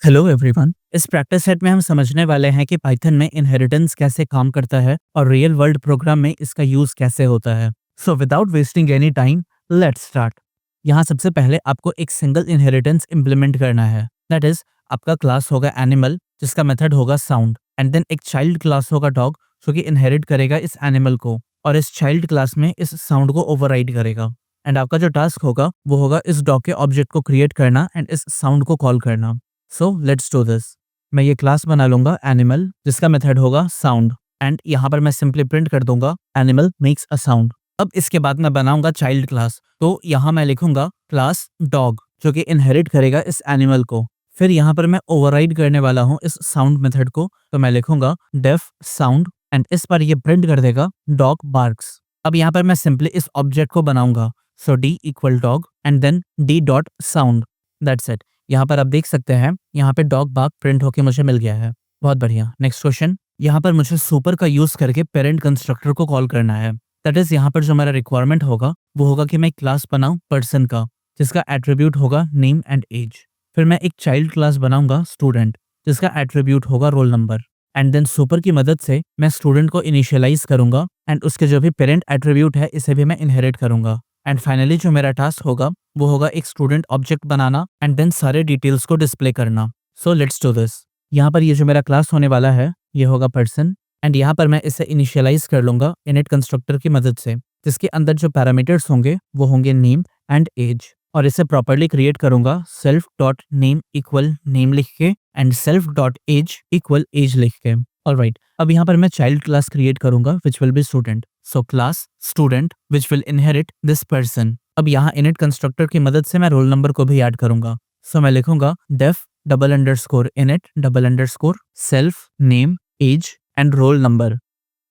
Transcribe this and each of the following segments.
Hello everyone. इस practice set में हम समझने वाले हैं कि पाइथन में इनहेरिटेंस कैसे काम करता है और रियल वर्ल्ड प्रोग्राम में इसका यूज कैसे होता है। So without wasting any time, let's start. यहाँ सबसे पहले आपको एक सिंगल इनहेरिटेंस इम्प्लीमेंट करना है। दैट इज, आपका क्लास होगा एनिमल जिसका मेथड होगा साउंड, एंड देन एक चाइल्ड क्लास होगा डॉग जो कि इनहेरिट करेगा इस एनिमल को और इस चाइल्ड क्लास में इस साउंड को ओवरराइड करेगा। एंड आपका जो टास्क होगा वो होगा इस डॉग के ऑब्जेक्ट को क्रिएट करना एंड इस साउंड को कॉल करना। So let's do this. मैं ये क्लास बना लूंगा एनिमल जिसका मेथड होगा साउंड, एंड यहाँ पर मैं सिंपली प्रिंट कर दूंगा एनिमल मेक्स अ साउंड। अब इसके बाद मैं बनाऊंगा चाइल्ड क्लास, तो यहाँ मैं लिखूंगा क्लास डॉग जो कि इनहेरिट करेगा इस एनिमल को। फिर यहाँ पर मैं ओवरराइड करने वाला हूँ इस साउंड मेथड को, तो मैं लिखूंगा डेफ साउंड एंड इस पर ये प्रिंट कर देगा डॉग बार्क्स। अब यहाँ पर मैं सिंपली इस ऑब्जेक्ट को बनाऊंगा, so D equal dog and then D dot sound. That's it. यहाँ पर आप देख सकते हैं यहाँ पे डॉग बार्क प्रिंट होके मुझे मिल गया है। बहुत बढ़िया। Next question. यहाँ पर मुझे सुपर का यूज करके पेरेंट कंस्ट्रक्टर को कॉल करना है। दैट इज, यहाँ पर जो मेरा रिक्वायरमेंट होगा वो होगा कि मैं क्लास बनाऊं पर्सन का जिसका एट्रीब्यूट होगा नेम एंड एज। फिर मैं एक चाइल्ड क्लास बनाऊंगा स्टूडेंट जिसका एट्रीब्यूट होगा roll number. And then super की मदद से मैं स्टूडेंट को इनिशियलाइज करूंगा एंड उसके जो भी पेरेंट एट्रीब्यूट है इसे भी मैं इनहेरिट करूंगा। एंड फाइनली जो मेरा टास्क होगा वो होगा एक स्टूडेंट ऑब्जेक्ट बनाना एंड देन सारे डिटेल्स को डिस्प्ले करना। So let's do this. यहाँ पर ये जो मेरा क्लास होने वाला है ये होगा पर्सन, एंड यहाँ पर मैं इसे इनिशियलाइज कर लूंगा इनिट कंस्ट्रक्टर की मदद से, जिसके अंदर जो पैरामीटर्स होंगे वो होंगे नेम एंड एज, और इसे प्रॉपर्ली क्रिएट करूंगा self dot name equal name लिख के and self dot age equal age लिख के। ऑलराइट, अब यहाँ पर मैं चाइल्ड क्लास क्रिएट करूंगा विच will B student. So class student which will inherit this person. अब यहाँ इनिट कंस्ट्रक्टर की मदद से मैं रोल नंबर को भी ऐड करूंगा। सो मैं लिखूंगा def double underscore init double underscore self name age and roll number.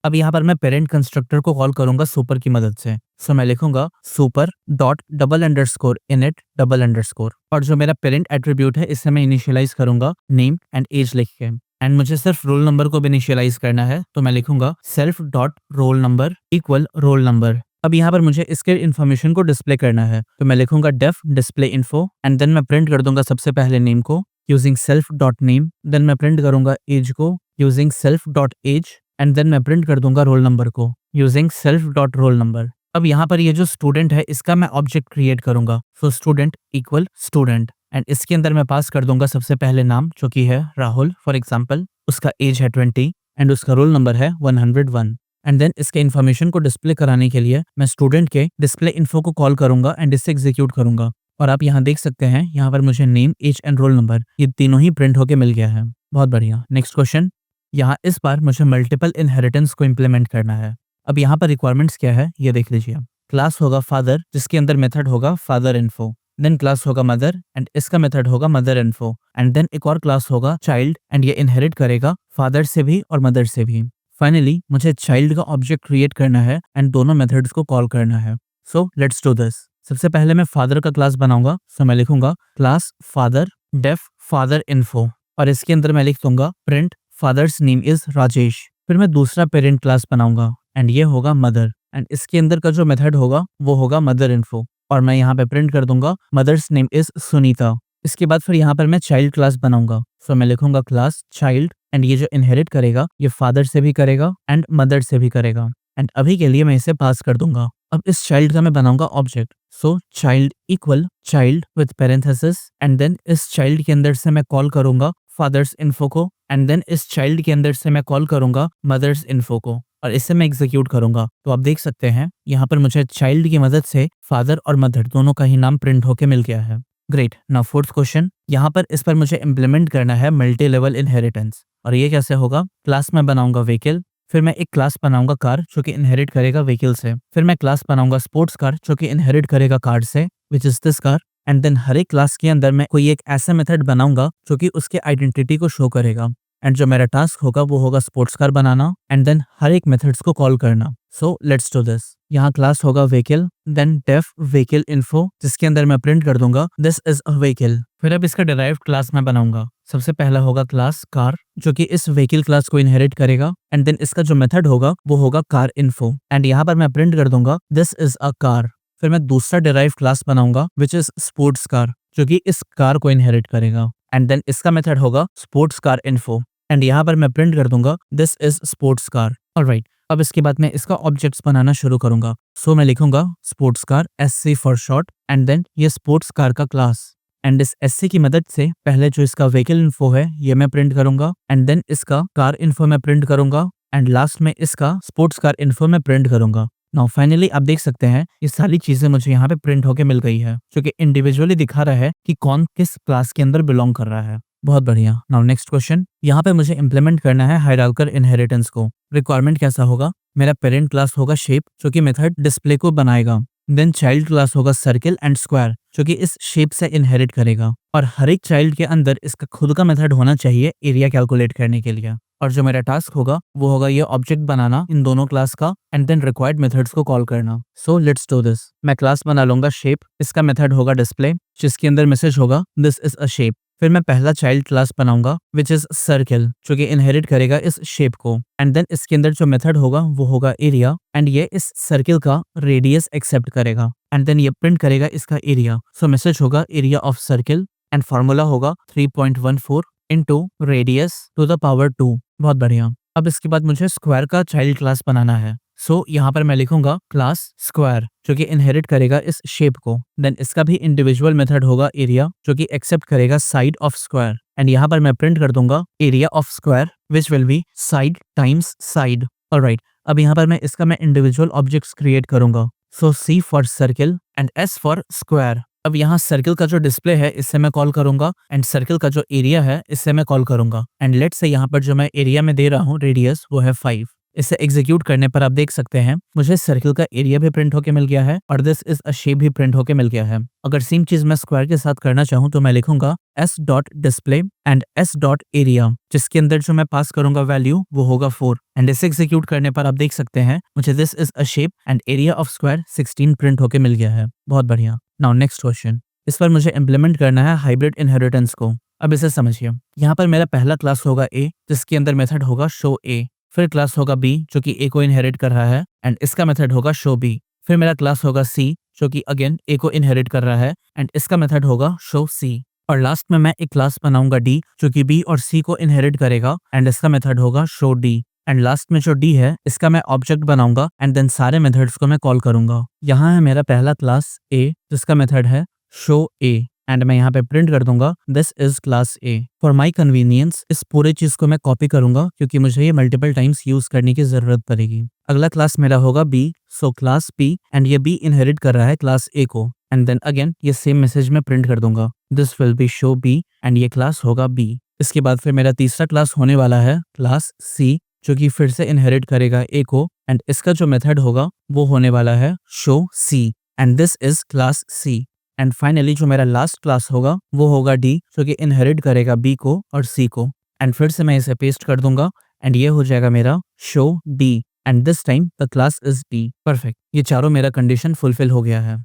अब यहाँ पर मैं पेरेंट कंस्ट्रक्टर को कॉल करूंगा सुपर की मदद से। सो मैं लिखूंगा super dot double underscore init double underscore, और जो मेरा पेरेंट एट्रीब्यूट है इसे मैं इनिशियलाइज करूंगा नेम एंड एज लिख के। एंड मुझे सिर्फ रोल नंबर को भी इनिशियलाइज करना है, तो मैं लिखूंगा self dot roll number equal role number. अब यहाँ पर मुझे इसके इन्फॉर्मेशन को डिस्प्ले करना है, तो मैं लिखूंगा def display info and then मैं प्रिंट कर दूंगा सबसे पहले नेम को using self dot name, then मैं प्रिंट करूंगा एज को using self dot age and then मैं प्रिंट कर दूंगा रोल नंबर को using self dot roll number. अब यहाँ पर ये जो स्टूडेंट है इसका मैं ऑब्जेक्ट क्रिएट करूंगा, so student equal student, and इसके अंदर मैं पास कर दूंगा सबसे पहले नाम जो कि है राहुल फॉर एग्जाम्पल, उसका एज है 20 एंड उसका रोल नंबर है 101। एंड देन इसके इन्फॉर्मेशन को डिस्प्ले कराने के लिए मैं स्टूडेंट के डिस्प्ले इन्फो को कॉल करूंगा एंड इससे एग्जीक्यूट करूंगा, और आप यहाँ देख सकते हैं यहाँ पर मुझे name age and roll number ये तीनों ही प्रिंट होके मिल गया है। बहुत बढ़िया। Next question. यहाँ इस बार मुझे मल्टीपल इनहेरिटेंस को इम्प्लीमेंट करना है। अब यहाँ पर रिक्वायरमेंट्स क्या है ये देख लीजिए। क्लास होगा फादर जिसके अंदर मेथड होगा फादर इन्फो, देन क्लास होगा मदर एंड इसका मेथड होगा मदर इन्फो, एंड देन एक और क्लास होगा चाइल्ड एंड ये इनहेरिट करेगा फादर से भी और मदर से भी। फाइनली मुझे चाइल्ड का ऑब्जेक्ट क्रिएट करना है एंड दोनों मेथड्स को कॉल करना है। सो लेट्स डू दिस। सबसे पहले मैं फादर का क्लास बनाऊंगा, सो मैं लिखूंगा class father def father info, और इसके अंदर मैं लिख दूंगा print father's name is Rajesh. फिर मैं दूसरा पेरेंट क्लास बनाऊंगा एंड ये होगा मदर, एंड इसके अंदर का जो मेथड होगा वो होगा मदर इन्फो, और मैं यहाँ पे प्रिंट कर दूंगा मदर्स नेम इज सुनीता। इसके बाद फिर यहाँ पर मैं चाइल्ड क्लास बनाऊंगा, सो मैं लिखूंगा क्लास चाइल्ड एंड ये जो इनहेरिट करेगा ये फादर से भी करेगा एंड मदर से भी करेगा, एंड अभी के लिए मैं इसे पास कर दूंगा। अब इस चाइल्ड का मैं बनाऊंगा object, so child equal child with parenthesis, and then इस चाइल्ड के अंदर से मैं कॉल करूंगा फादर्स इन्फो को, एंड देन इस चाइल्ड के अंदर से मैं कॉल करूंगा मदर्स इन्फो को, और इसे मैं एग्जीक्यूट करूंगा। तो आप देख सकते हैं यहाँ पर मुझे चाइल्ड की मदद से फादर और मदर दोनों का ही नाम प्रिंट होके मिल गया है। ग्रेट। Now fourth question. यहाँ पर इस पर मुझे इम्प्लीमेंट करना है मल्टी लेवल इनहेरिटेंस, और ये कैसे होगा। क्लास में बनाऊंगा व्हीकल, फिर मैं एक क्लास बनाऊंगा कार जो कि इनहेरिट करेगा व्हीकल से, फिर मैं क्लास बनाऊंगा स्पोर्ट्स कार जो कि इनहेरिट करेगा कार से which is this car, and then हर एक क्लास के अंदर मैं कोई एक ऐसा मेथड बनाऊंगा जो कि उसके आइडेंटिटी को शो करेगा, एंड जो मेरा टास्क होगा वो होगा स्पोर्ट्स कार बनाना एंड देन हर एक मेथड्स को कॉल करना। So let's do this. यहाँ क्लास होगा vehicle, then def vehicle info जिसके अंदर मैं प्रिंट कर दूंगा दिस इज अ व्हीकल। फिर अब इसका डिराइव्ड क्लास मैं बनाऊंगा। सबसे पहला होगा क्लास कार जो कि इस व्हीकल क्लास को इनहेरिट करेगा, एंड देन इसका जो मेथड होगा वो होगा कार इन्फो, एंड यहाँ पर मैं प्रिंट कर दूंगा दिस इज अ कार। फिर मैं दूसरा डिराइव क्लास बनाऊंगा विच इज स्पोर्ट्स कार जो कि इस कार को इनहेरिट करेगा, एंड देन इसका मेथड होगा स्पोर्ट्स कार इन्फो एंड यहाँ पर मैं प्रिंट कर दूंगा this is sports car. Alright, अब इसके बाद मैं इसका ऑब्जेक्ट्स बनाना शुरू करूंगा। सो मैं लिखूंगा sports car SC for short and then ये स्पोर्ट्स कार का क्लास एंड इस SC की मदद से पहले जो इसका व्हीकल इन्फो है ये मैं प्रिंट करूंगा एंड देन इसका कार इन्फो मैं प्रिंट करूंगा एंड लास्ट में इसका स्पोर्ट्स कार इन्फो मैं प्रिंट करूंगा। नाउ फाइनली आप देख सकते हैं ये सारी चीजें मुझे यहाँ पे प्रिंट होके मिल गई है जो कि इंडिविजुअली दिखा रहा है कि कौन किस क्लास के अंदर बिलोंग कर रहा है। बहुत बढ़िया। नाउ नेक्स्ट क्वेश्चन, यहाँ पे मुझे इंप्लीमेंट करना है हायरार्किकल इनहेरिटेंस को। रिक्वायरमेंट कैसा होगा, मेरा पेरेंट क्लास होगा शेप जो कि मेथड डिस्प्ले को बनाएगा। देन चाइल्ड क्लास होगा सर्किल एंड स्क्वायर जो कि इस शेप से इनहेरिट करेगा और हर एक चाइल्ड के अंदर इसका खुद का मेथड होना चाहिए एरिया कैलकुलेट करने के लिए। और जो मेरा टास्क होगा वो होगा ये ऑब्जेक्ट बनाना इन दोनों क्लास का एंड देन रिक्वायर्ड मेथड्स को कॉल करना। So let's do this. मैं क्लास बना लूंगा शेप, इसका मेथड होगा डिस्प्ले जिसके अंदर मैसेज होगा दिस इज अ शेप। फिर मैं पहला चाइल्ड क्लास बनाऊंगा विच इज सर्किल जो कि इनहेरिट करेगा इस शेप को एंड देन इसके अंदर जो मेथड होगा वो होगा एरिया एंड ये इस सर्किल का रेडियस एक्सेप्ट करेगा एंड देन ये प्रिंट करेगा इसका एरिया। सो मैसेज होगा area of circle and formula होगा 3.14 into radius to the power 2। बहुत बढ़िया। अब इसके बाद मुझे स्क्वायर का चाइल्ड क्लास बनाना है। सो यहाँ पर मैं लिखूंगा क्लास स्क्वायर जो कि इनहेरिट करेगा इस शेप को। देन इसका भी इंडिविजुअल मेथड होगा एरिया जो कि एक्सेप्ट करेगा साइड ऑफ स्क्वायर एंड यहाँ पर मैं प्रिंट कर दूंगा area of square which will B side times side. Alright, अब यहाँ पर मैं इंडिविजुअल ऑब्जेक्ट्स क्रिएट करूंगा। सो C for circle and S for square. अब यहाँ सर्किल का जो डिस्प्ले है इससे मैं कॉल करूंगा एंड सर्किल का जो एरिया है इससे मैं कॉल करूंगा एंड लेट्स से यहाँ पर जो मैं एरिया में दे रहा हूँ रेडियस वो है 5। इसे एग्जीक्यूट करने पर आप देख सकते हैं मुझे सर्किल का एरिया भी प्रिंट होके मिल गया है और दिस इज अ शेप भी प्रिंट होके मिल गया है। अगर सेम चीज मैं स्क्वायर के साथ करना चाहूँ तो मैं लिखूंगा S.display एंड S.area जिसके अंदर जो मैं पास करूंगा वैल्यू वो होगा 4 एंड इसे एग्जीक्यूट करने पर आप देख सकते हैं मुझे this is a shape and area of square 16 print होके मिल गया है। बहुत बढ़िया। नाउ नेक्स्ट क्वेश्चन, इस पर मुझे इम्प्लीमेंट करना है हाइब्रिड इनहेरिटेंस को। अब इसे समझिए, यहाँ पर मेरा पहला क्लास होगा A जिसके अंदर मेथड होगा शो A। फिर क्लास होगा B जो कि A को इनहेरिट कर रहा है एंड इसका मेथड होगा शो B। फिर मेरा क्लास होगा C जो कि अगेन A को इनहेरिट कर रहा है एंड इसका मेथड होगा शो C। और लास्ट में मैं एक क्लास बनाऊंगा D जो कि B और C को इनहेरिट करेगा एंड इसका मेथड होगा शो D। एंड लास्ट में जो D है इसका मैं ऑब्जेक्ट बनाऊंगा एंड देन सारे मेथड्स को मैं कॉल करूंगा। यहाँ है मेरा पहला क्लास A जिसका मेथड है शो A एंड मैं यहाँ पे प्रिंट कर दूंगा this is class A। For my convenience इस पूरे चीज को मैं कॉपी करूंगा क्योंकि मुझे ये मल्टीपल टाइम्स यूज करने की जरूरत पड़ेगी। अगला क्लास मेरा होगा B, so class P and ये B इनहेरिट कर रहा है क्लास A को एंड देन अगेन ये सेम मैसेज में प्रिंट कर दूंगा this will be show B and ये क्लास होगा B। इसके बाद फिर मेरा तीसरा क्लास होने वाला है क्लास C जो कि फिर से इनहेरिट करेगा A को एंड इसका जो मेथड होगा वो होने वाला है show C and this is class C। And finally जो मेरा लास्ट क्लास होगा वो होगा D जो कि इनहेरिट करेगा B को और C को एंड फिर से मैं इसे पेस्ट कर दूंगा एंड ये हो जाएगा मेरा show D and this time the class is D। Perfect, ये चारों मेरा कंडीशन फुलफिल हो गया है।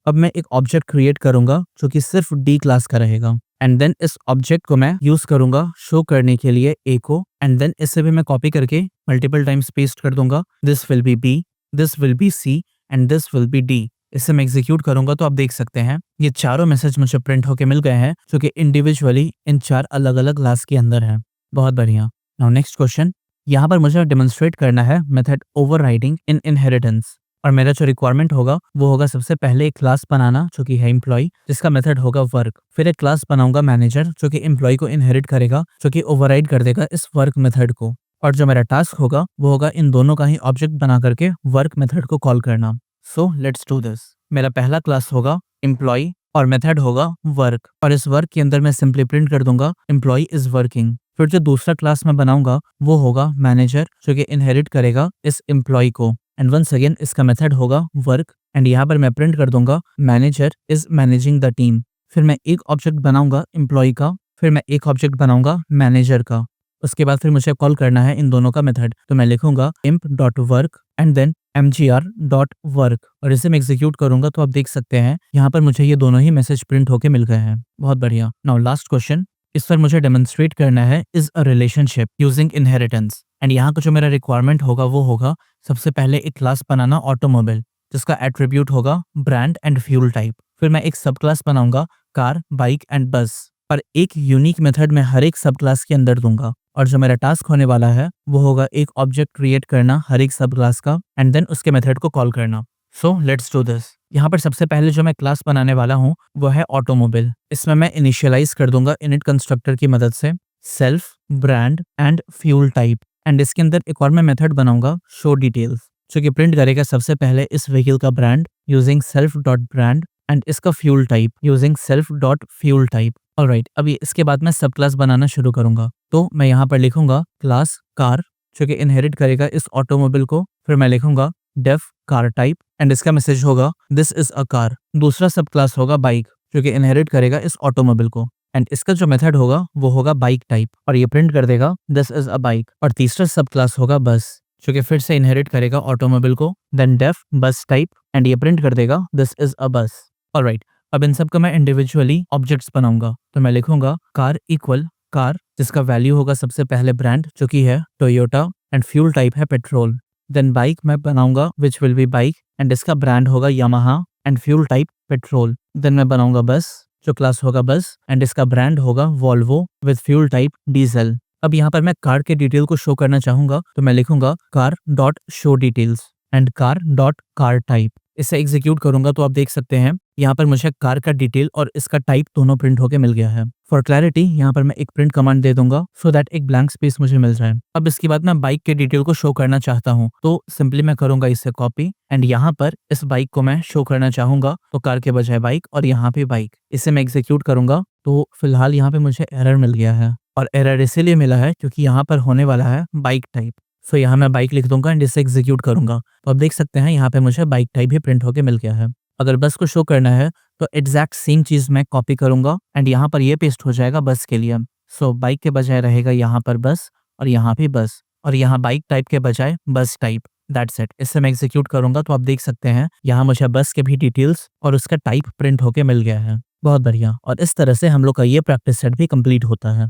अब मैं एक ऑब्जेक्ट क्रिएट करूंगा जो कि सिर्फ D क्लास का रहेगा एंड देन इस ऑब्जेक्ट को मैं यूज करूंगा शो करने के लिए A को एंड देन इसे भी मैं कॉपी करके मल्टीपल टाइम्स पेस्ट कर दूंगा this will be B, this will be C and this will be D। इसे मैं एग्जीक्यूट करूंगा तो आप देख सकते हैं ये चारों मैसेज मुझे प्रिंट होके मिल गए हैं जो कि इंडिविजुअली इन 4 अलग अलग क्लास के अंदर है। बहुत बढ़िया। नाउ नेक्स्ट क्वेश्चन, यहाँ पर मुझे डेमोन्स्ट्रेट करना है मेथड ओवरराइडिंग इन इनहेरिटेंस और मेरा जो रिक्वायरमेंट होगा वो होगा सबसे पहले एक क्लास बनाना जो कि है एम्प्लॉय जिसका मेथड होगा वर्क। फिर एक क्लास बनाऊंगा मैनेजर जो कि एम्प्लॉय को इनहेरिट करेगा जो कि ओवरराइड कर देगा इस वर्क मेथड को और जो मेरा टास्क होगा वो होगा इन दोनों का ही ऑब्जेक्ट बना करके वर्क मेथड को कॉल करना। So let's do this. मेरा पहला क्लास होगा एम्प्लॉय और मेथड होगा वर्क और इस वर्क के अंदर मैं सिंपली प्रिंट कर दूंगा एम्प्लॉय इज वर्किंग। फिर जो दूसरा क्लास मैं बनाऊंगा वो होगा मैनेजर जो कि इनहेरिट करेगा इस एम्प्लॉय को एंड वंस अगेन इसका मेथड होगा वर्क एंड यहाँ पर मैं प्रिंट कर दूंगा manager is managing the team. फिर मैं एक ऑब्जेक्ट बनाऊंगा एम्प्लॉय का, फिर मैं एक ऑब्जेक्ट बनाऊंगा मैनेजर का। उसके बाद फिर मुझे कॉल करना है इन दोनों का मेथड तो मैं लिखूंगा imp.work एंड देन mgr.work और इसे मैं एग्जीक्यूट करूंगा तो आप देख सकते हैं यहाँ पर मुझे ये दोनों ही मैसेज प्रिंट होके मिल गए हैं। बहुत बढ़िया। नाउ लास्ट क्वेश्चन, इस पर मुझे डेमोन्स्ट्रेट करना है is a relationship using inheritance and यहाँ का जो मेरा रिक्वायरमेंट होगा वो होगा सबसे पहले एक क्लास बनाना ऑटोमोबाइल जिसका एट्रीब्यूट होगा ब्रांड एंड फ्यूल टाइप। फिर मैं एक सब क्लास बनाऊंगा कार, बाइक एंड बस और एक यूनिक मेथड मैं हर एक सब क्लास के अंदर दूंगा। और जो मेरा टास्क होने वाला है वो होगा एक ऑब्जेक्ट क्रिएट करना हर एक सब क्लास का एंड देन उसके मेथड को कॉल करना। So let's do this. यहाँ पर सबसे पहले जो मैं क्लास बनाने वाला हूँ वो है ऑटोमोबाइल। इसमें मैं इनिशियलाइज कर दूंगा इनिट कंस्ट्रक्टर की मदद से self, brand and fuel type. And इसके अंदर एक और मैं मेथड बनाऊंगा शो डिटेल्स, जो कि प्रिंट करेगा सबसे पहले इस व्हीकल का brand using self dot brand and इसका fuel type using self dot fuel type. Alright, अभी इसके बाद मैं सब क्लास बनाना शुरू करूंगा। तो मैं यहाँ पर लिखूंगा क्लास कार, जो कि इनहेरिट करेगा इस ऑटोमोबाइल को। फिर मैं लिखूंगा डेफ कार टाइप एंड इसका मैसेज होगा दिस इज अ कार। दूसरा सब क्लास होगा बाइक, जो कि इनहेरिट करेगा इस ऑटोमोबाइल को एंड इसका जो मेथड होगा वो होगा बाइक टाइप और ये प्रिंट कर देगा दिस इज अ बाइक। और तीसरा सब क्लास होगा बस, जो कि फिर से इनहेरिट करेगा ऑटोमोबाइल को देन डेफ बस टाइप एंड ये प्रिंट कर देगा दिस इज अ बस। ऑलराइट, अब इन सब का मैं इंडिविजुअली ऑब्जेक्ट्स बनाऊंगा। तो मैं लिखूंगा कार इक्वल कार, जिसका वैल्यू होगा सबसे पहले ब्रांड, जो कि है टोयोटा एंड फ्यूल टाइप है पेट्रोल। देन बाइक मैं बनाऊंगा which will be bike and इसका ब्रांड होगा Yamaha and fuel type petrol. Then मैं बनाऊंगा बस, जो क्लास होगा बस एंड इसका ब्रांड होगा Volvo with fuel type diesel. अब यहाँ पर मैं कार के डिटेल को शो करना चाहूंगा, तो मैं लिखूंगा car dot show details and car dot car type. इसे एग्जीक्यूट करूंगा तो आप देख सकते हैं यहाँ पर मुझे कार का डिटेल और इसका टाइप दोनों प्रिंट होके मिल गया है। फॉर क्लैरिटी यहाँ पर मैं एक प्रिंट कमांड दे दूंगा सो दैट एक ब्लैंक स्पेस मुझे मिल जाए। अब इसके बाद मैं बाइक के डिटेल को शो करना चाहता हूँ, तो सिंपली मैं करूंगा इसे कॉपी एंड यहाँ पर इस बाइक को मैं शो करना चाहूंगा, तो कार के बजाय बाइक और यहाँ पे बाइक। इसे मैं एग्जीक्यूट करूंगा तो फिलहाल यहाँ पे मुझे एरर मिल गया है और एरर इसीलिए मिला है क्योंकि यहाँ पर होने वाला है बाइक टाइप। सो यहाँ मैं बाइक लिख दूंगा एंड इसे एग्जीक्यूट करूंगा तो आप देख सकते हैं यहाँ पे मुझे बाइक टाइप ही प्रिंट होके मिल गया है। अगर बस को शो करना है तो एग्जैक्ट सेम चीज मैं कॉपी करूंगा एंड यहाँ पर ये पेस्ट हो जाएगा बस के लिए। सो बाइक के बजाय रहेगा यहाँ पर बस और यहाँ पे बस और यहाँ बाइक टाइप के बजाय बस टाइप। That's it. इससे मैं एग्जीक्यूट करूंगा तो आप देख सकते हैं यहाँ मुझे बस के भी डिटेल्स और उसका टाइप प्रिंट होके मिल गया है। बहुत बढ़िया। और इस तरह से हम लोग का ये प्रैक्टिस सेट भी कंप्लीट होता है।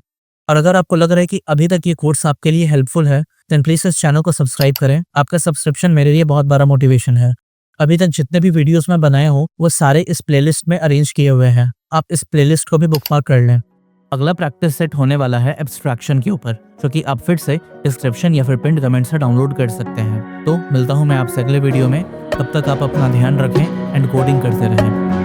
और अगर आपको लग रहा है कि अभी तक ये कोर्स आपके लिए हेल्पफुल है देन प्लीज इस चैनल को सब्सक्राइब करें। आपका सब्सक्रिप्शन मेरे लिए बहुत बड़ा मोटिवेशन है। अभी तक जितने भी वीडियोस मैं बनाया हूँ वो सारे इस प्लेलिस्ट में अरेंज किए हुए हैं, आप इस प्लेलिस्ट को भी बुकमार्क कर लें। अगला प्रैक्टिस सेट होने वाला है एब्स्ट्रैक्शन के ऊपर, जो कि आप फिर से डिस्क्रिप्शन या फिर पिन कमेंट से डाउनलोड कर सकते हैं। तो मिलता हूँ मैं आपसे अगले वीडियो में, तब तक आप अपना ध्यान रखें एंड कोडिंग करते रहें।